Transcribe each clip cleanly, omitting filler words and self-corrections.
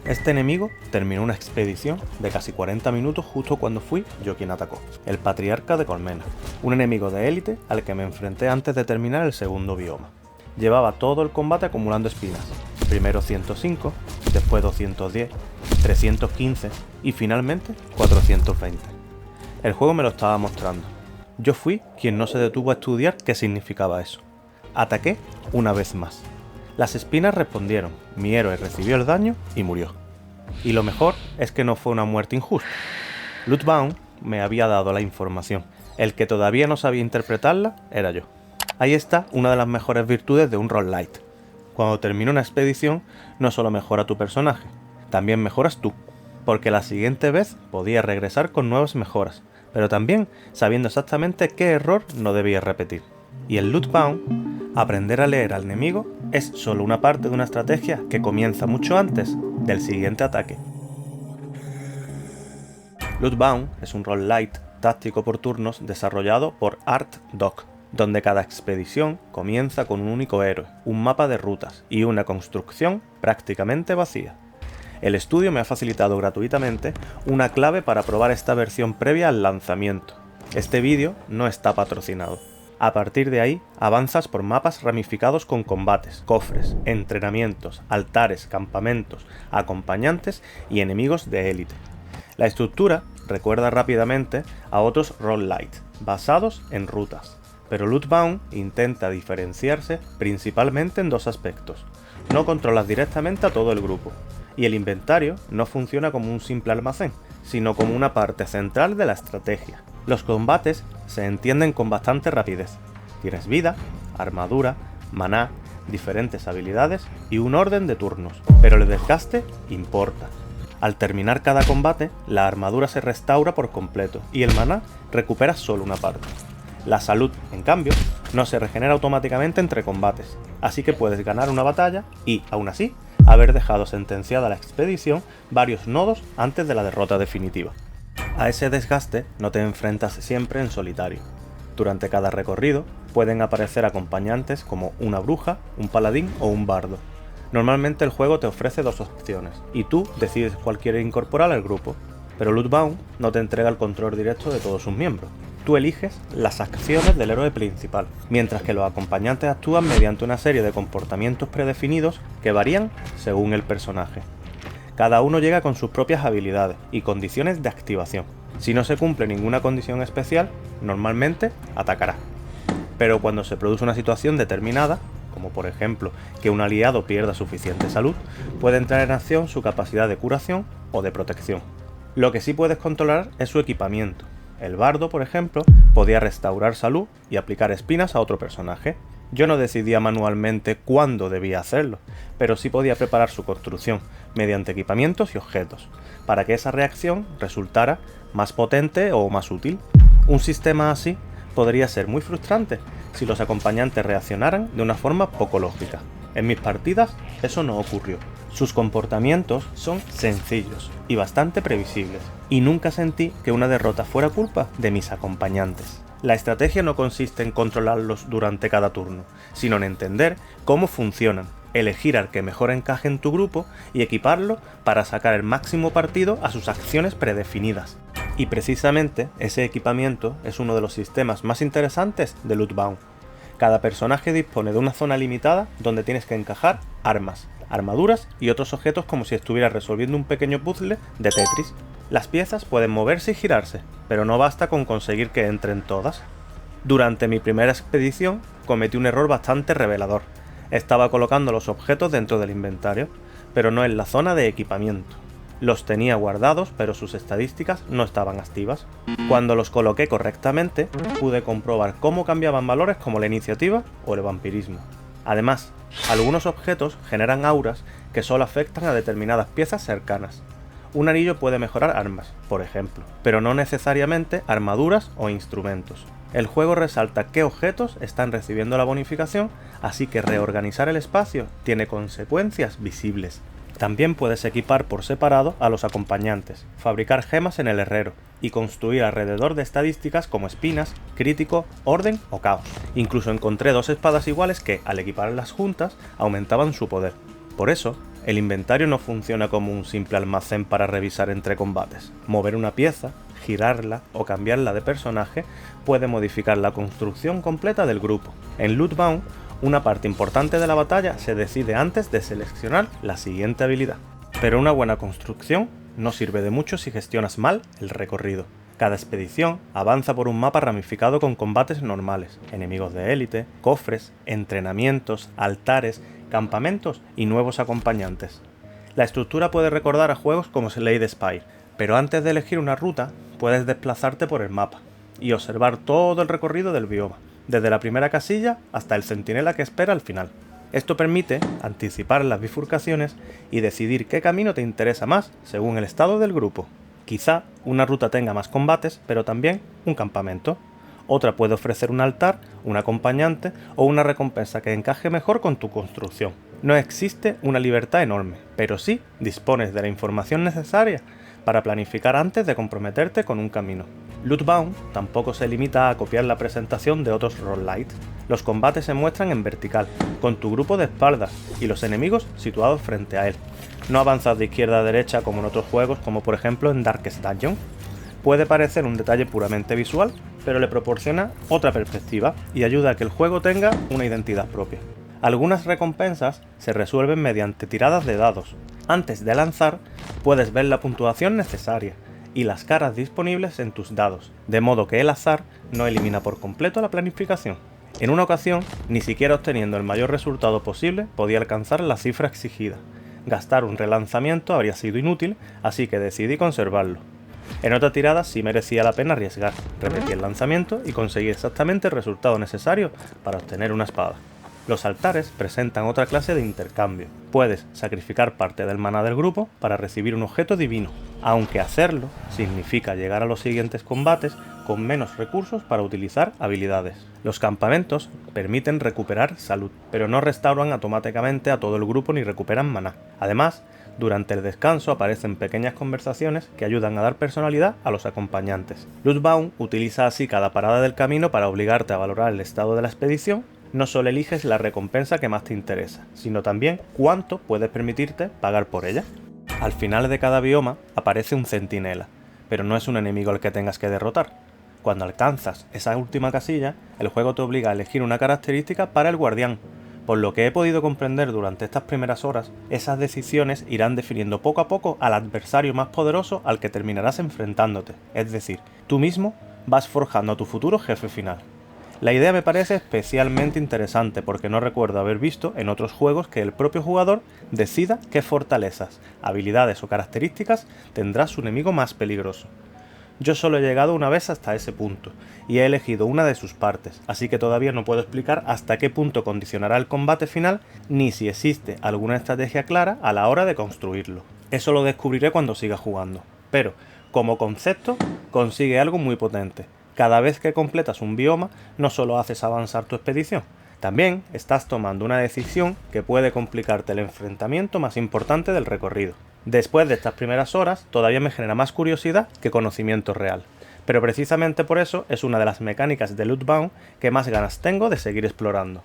Este enemigo terminó una expedición de casi 40 minutos justo cuando fui yo quien atacó, el Patriarca de Colmena, un enemigo de élite al que me enfrenté antes de terminar el segundo bioma. Llevaba todo el combate acumulando espinas, primero 105, después 210, 315 y finalmente 420. El juego me lo estaba mostrando. Yo fui quien no se detuvo a estudiar qué significaba eso. Ataqué una vez más. Las espinas respondieron, mi héroe recibió el daño y murió. Y lo mejor es que no fue una muerte injusta. Bloodbound me había dado la información. El que todavía no sabía interpretarla era yo. Ahí está una de las mejores virtudes de un roguelite. Cuando termina una expedición, no solo mejora tu personaje, también mejoras tú, porque la siguiente vez podías regresar con nuevas mejoras, pero también sabiendo exactamente qué error no debías repetir. Y en Bloodbound, aprender a leer al enemigo es solo una parte de una estrategia que comienza mucho antes del siguiente ataque. Bloodbound es un roguelite táctico por turnos desarrollado por Art Dog, donde cada expedición comienza con un único héroe, un mapa de rutas y una construcción prácticamente vacía. El estudio me ha facilitado gratuitamente una clave para probar esta versión previa al lanzamiento. Este vídeo no está patrocinado. A partir de ahí, avanzas por mapas ramificados con combates, cofres, entrenamientos, altares, campamentos, acompañantes y enemigos de élite. La estructura recuerda rápidamente a otros roguelite, basados en rutas, pero Bloodbound intenta diferenciarse principalmente en dos aspectos. No controlas directamente a todo el grupo, y el inventario no funciona como un simple almacén, sino como una parte central de la estrategia. Los combates se entienden con bastante rapidez. Tienes vida, armadura, maná, diferentes habilidades y un orden de turnos, pero el desgaste importa. Al terminar cada combate, la armadura se restaura por completo y el maná recupera solo una parte. La salud, en cambio, no se regenera automáticamente entre combates, así que puedes ganar una batalla y, aún así, haber dejado sentenciada la expedición varios nodos antes de la derrota definitiva. A ese desgaste no te enfrentas siempre en solitario. Durante cada recorrido pueden aparecer acompañantes como una bruja, un paladín o un bardo. Normalmente el juego te ofrece dos opciones, y tú decides cuál quieres incorporar al grupo, pero Bloodbound no te entrega el control directo de todos sus miembros. Tú eliges las acciones del héroe principal, mientras que los acompañantes actúan mediante una serie de comportamientos predefinidos que varían según el personaje. Cada uno llega con sus propias habilidades y condiciones de activación. Si no se cumple ninguna condición especial, normalmente atacará. Pero cuando se produce una situación determinada, como por ejemplo que un aliado pierda suficiente salud, puede entrar en acción su capacidad de curación o de protección. Lo que sí puedes controlar es su equipamiento. El bardo, por ejemplo, podía restaurar salud y aplicar espinas a otro personaje. Yo no decidía manualmente cuándo debía hacerlo, pero sí podía preparar su construcción mediante equipamientos y objetos, para que esa reacción resultara más potente o más útil. Un sistema así podría ser muy frustrante si los acompañantes reaccionaran de una forma poco lógica. En mis partidas eso no ocurrió. Sus comportamientos son sencillos y bastante previsibles, y nunca sentí que una derrota fuera culpa de mis acompañantes. La estrategia no consiste en controlarlos durante cada turno, sino en entender cómo funcionan, elegir al que mejor encaje en tu grupo y equiparlo para sacar el máximo partido a sus acciones predefinidas. Y precisamente ese equipamiento es uno de los sistemas más interesantes de Bloodbound. Cada personaje dispone de una zona limitada donde tienes que encajar armas, armaduras y otros objetos como si estuvieras resolviendo un pequeño puzzle de Tetris. Las piezas pueden moverse y girarse, pero no basta con conseguir que entren todas. Durante mi primera expedición cometí un error bastante revelador. Estaba colocando los objetos dentro del inventario, pero no en la zona de equipamiento. Los tenía guardados, pero sus estadísticas no estaban activas. Cuando los coloqué correctamente, pude comprobar cómo cambiaban valores como la iniciativa o el vampirismo. Además, algunos objetos generan auras que solo afectan a determinadas piezas cercanas. Un anillo puede mejorar armas, por ejemplo, pero no necesariamente armaduras o instrumentos. El juego resalta qué objetos están recibiendo la bonificación, así que reorganizar el espacio tiene consecuencias visibles. También puedes equipar por separado a los acompañantes, fabricar gemas en el herrero y construir alrededor de estadísticas como espinas, crítico, orden o caos. Incluso encontré dos espadas iguales que, al equiparlas juntas, aumentaban su poder. Por eso, El inventario no funciona como un simple almacén para revisar entre combates. Mover una pieza, girarla o cambiarla de personaje puede modificar la construcción completa del grupo. En Lootbound, una parte importante de la batalla se decide antes de seleccionar la siguiente habilidad. Pero una buena construcción no sirve de mucho si gestionas mal el recorrido. Cada expedición avanza por un mapa ramificado con combates normales, enemigos de élite, cofres, entrenamientos, altares, campamentos y nuevos acompañantes. La estructura puede recordar a juegos como Slade Spire, pero antes de elegir una ruta, puedes desplazarte por el mapa y observar todo el recorrido del bioma, desde la primera casilla hasta el centinela que espera al final. Esto permite anticipar las bifurcaciones y decidir qué camino te interesa más según el estado del grupo. Quizá una ruta tenga más combates, pero también un campamento. Otra puede ofrecer un altar, un acompañante o una recompensa que encaje mejor con tu construcción. No existe una libertad enorme, pero sí dispones de la información necesaria para planificar antes de comprometerte con un camino. Lootbound tampoco se limita a copiar la presentación de otros roguelites. Los combates se muestran en vertical, con tu grupo de espaldas y los enemigos situados frente a él. No avanzas de izquierda a derecha como en otros juegos, como por ejemplo en Darkest Dungeon. Puede parecer un detalle puramente visual, pero le proporciona otra perspectiva y ayuda a que el juego tenga una identidad propia. Algunas recompensas se resuelven mediante tiradas de dados. Antes de lanzar, puedes ver la puntuación necesaria y las caras disponibles en tus dados, de modo que el azar no elimina por completo la planificación. En una ocasión, ni siquiera obteniendo el mayor resultado posible, podía alcanzar la cifra exigida. Gastar un relanzamiento habría sido inútil, así que decidí conservarlo. En otra tirada sí merecía la pena arriesgar, repetí el lanzamiento y conseguí exactamente el resultado necesario para obtener una espada. Los altares presentan otra clase de intercambio. Puedes sacrificar parte del maná del grupo para recibir un objeto divino, aunque hacerlo significa llegar a los siguientes combates con menos recursos para utilizar habilidades. Los campamentos permiten recuperar salud, pero no restauran automáticamente a todo el grupo ni recuperan maná. Además, durante el descanso aparecen pequeñas conversaciones que ayudan a dar personalidad a los acompañantes. Lootbound utiliza así cada parada del camino para obligarte a valorar el estado de la expedición. No solo eliges la recompensa que más te interesa, sino también cuánto puedes permitirte pagar por ella. Al final de cada bioma aparece un centinela, pero no es un enemigo al que tengas que derrotar. Cuando alcanzas esa última casilla, el juego te obliga a elegir una característica para el guardián. Por lo que he podido comprender durante estas primeras horas, esas decisiones irán definiendo poco a poco al adversario más poderoso al que terminarás enfrentándote. Es decir, tú mismo vas forjando a tu futuro jefe final. La idea me parece especialmente interesante porque no recuerdo haber visto en otros juegos que el propio jugador decida qué fortalezas, habilidades o características tendrá su enemigo más peligroso. Yo solo he llegado una vez hasta ese punto, y he elegido una de sus partes, así que todavía no puedo explicar hasta qué punto condicionará el combate final, ni si existe alguna estrategia clara a la hora de construirlo. Eso lo descubriré cuando siga jugando, pero, como concepto, consigue algo muy potente. Cada vez que completas un bioma, no solo haces avanzar tu expedición, también estás tomando una decisión que puede complicarte el enfrentamiento más importante del recorrido. Después de estas primeras horas, todavía me genera más curiosidad que conocimiento real, pero precisamente por eso es una de las mecánicas de Lootbound que más ganas tengo de seguir explorando.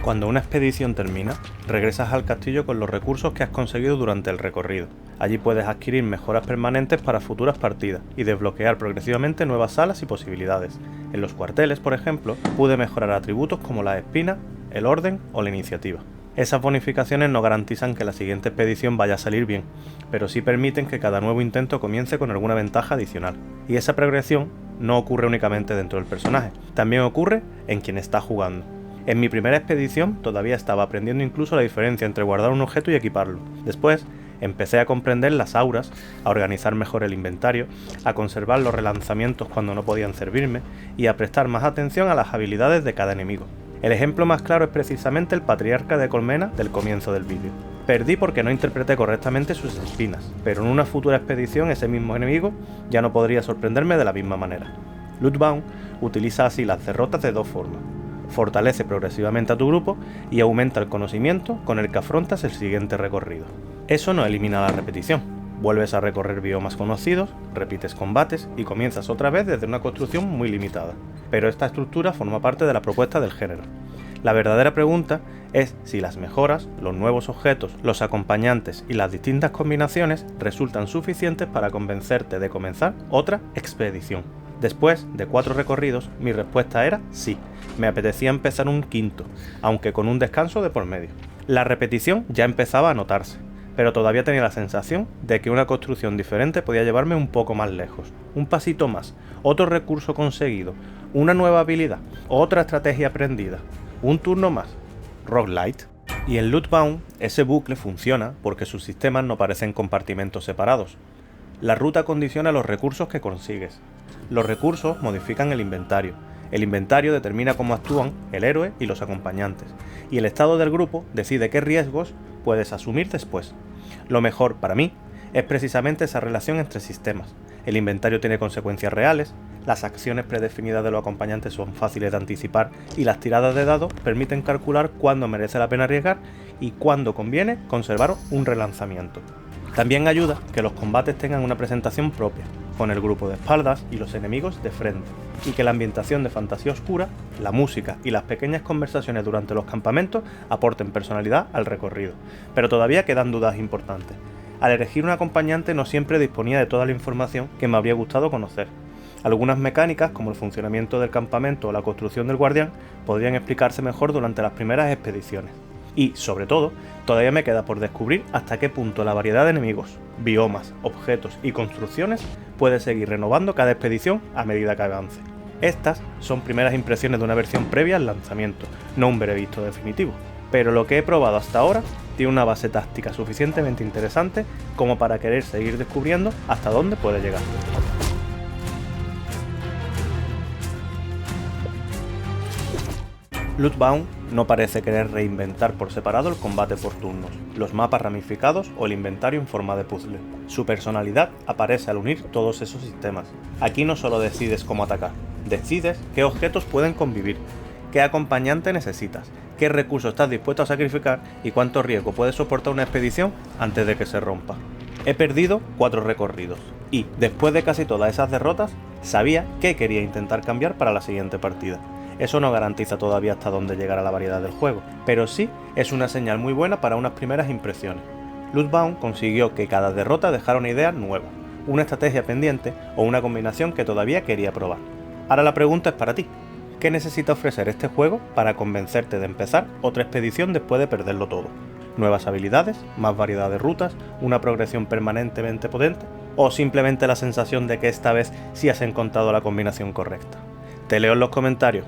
Cuando una expedición termina, regresas al castillo con los recursos que has conseguido durante el recorrido. Allí puedes adquirir mejoras permanentes para futuras partidas y desbloquear progresivamente nuevas salas y posibilidades. En los cuarteles, por ejemplo, pude mejorar atributos como la espina, el orden o la iniciativa. Esas bonificaciones no garantizan que la siguiente expedición vaya a salir bien, pero sí permiten que cada nuevo intento comience con alguna ventaja adicional. Y esa progresión no ocurre únicamente dentro del personaje, también ocurre en quien está jugando. En mi primera expedición todavía estaba aprendiendo incluso la diferencia entre guardar un objeto y equiparlo. Después empecé a comprender las auras, a organizar mejor el inventario, a conservar los relanzamientos cuando no podían servirme y a prestar más atención a las habilidades de cada enemigo. El ejemplo más claro es precisamente el patriarca de Colmena del comienzo del vídeo. Perdí porque no interpreté correctamente sus espinas, pero en una futura expedición ese mismo enemigo ya no podría sorprenderme de la misma manera. Lootbound utiliza así las derrotas de dos formas. Fortalece progresivamente a tu grupo y aumenta el conocimiento con el que afrontas el siguiente recorrido. Eso no elimina la repetición. Vuelves a recorrer biomas conocidos, repites combates y comienzas otra vez desde una construcción muy limitada. Pero esta estructura forma parte de la propuesta del género. La verdadera pregunta es si las mejoras, los nuevos objetos, los acompañantes y las distintas combinaciones resultan suficientes para convencerte de comenzar otra expedición. Después de 4 recorridos, mi respuesta era sí, me apetecía empezar un quinto, aunque con un descanso de por medio. La repetición ya empezaba a notarse, pero todavía tenía la sensación de que una construcción diferente podía llevarme un poco más lejos, un pasito más, otro recurso conseguido, una nueva habilidad, otra estrategia aprendida, un turno más. Roguelite. Y en Lootbound ese bucle funciona porque sus sistemas no parecen compartimentos separados. La ruta condiciona los recursos que consigues. Los recursos modifican el inventario. El inventario determina cómo actúan el héroe y los acompañantes. Y el estado del grupo decide qué riesgos puedes asumir después. Lo mejor para mí es precisamente esa relación entre sistemas. El inventario tiene consecuencias reales, las acciones predefinidas de los acompañantes son fáciles de anticipar y las tiradas de dados permiten calcular cuándo merece la pena arriesgar y cuándo conviene conservar un relanzamiento. También ayuda que los combates tengan una presentación propia, con el grupo de espaldas y los enemigos de frente, y que la ambientación de fantasía oscura, la música y las pequeñas conversaciones durante los campamentos aporten personalidad al recorrido. Pero todavía quedan dudas importantes. Al elegir un acompañante no siempre disponía de toda la información que me habría gustado conocer. Algunas mecánicas, como el funcionamiento del campamento o la construcción del guardián, podrían explicarse mejor durante las primeras expediciones. Y, sobre todo, todavía me queda por descubrir hasta qué punto la variedad de enemigos, biomas, objetos y construcciones puede seguir renovando cada expedición a medida que avance. Estas son primeras impresiones de una versión previa al lanzamiento, no un veredicto definitivo. Pero lo que he probado hasta ahora tiene una base táctica suficientemente interesante como para querer seguir descubriendo hasta dónde puede llegar. Lootbound no parece querer reinventar por separado el combate por turnos, los mapas ramificados o el inventario en forma de puzzle. Su personalidad aparece al unir todos esos sistemas. Aquí no solo decides cómo atacar, decides qué objetos pueden convivir, qué acompañante necesitas, qué recursos estás dispuesto a sacrificar y cuánto riesgo puede soportar una expedición antes de que se rompa. He perdido 4 recorridos y, después de casi todas esas derrotas, sabía qué quería intentar cambiar para la siguiente partida. Eso no garantiza todavía hasta dónde llegará la variedad del juego, pero sí es una señal muy buena para unas primeras impresiones. Lootbound consiguió que cada derrota dejara una idea nueva, una estrategia pendiente o una combinación que todavía quería probar. Ahora la pregunta es para ti. ¿Qué necesita ofrecer este juego para convencerte de empezar otra expedición después de perderlo todo? ¿Nuevas habilidades, más variedad de rutas, una progresión permanentemente potente? ¿O simplemente la sensación de que esta vez sí has encontrado la combinación correcta? Te leo en los comentarios.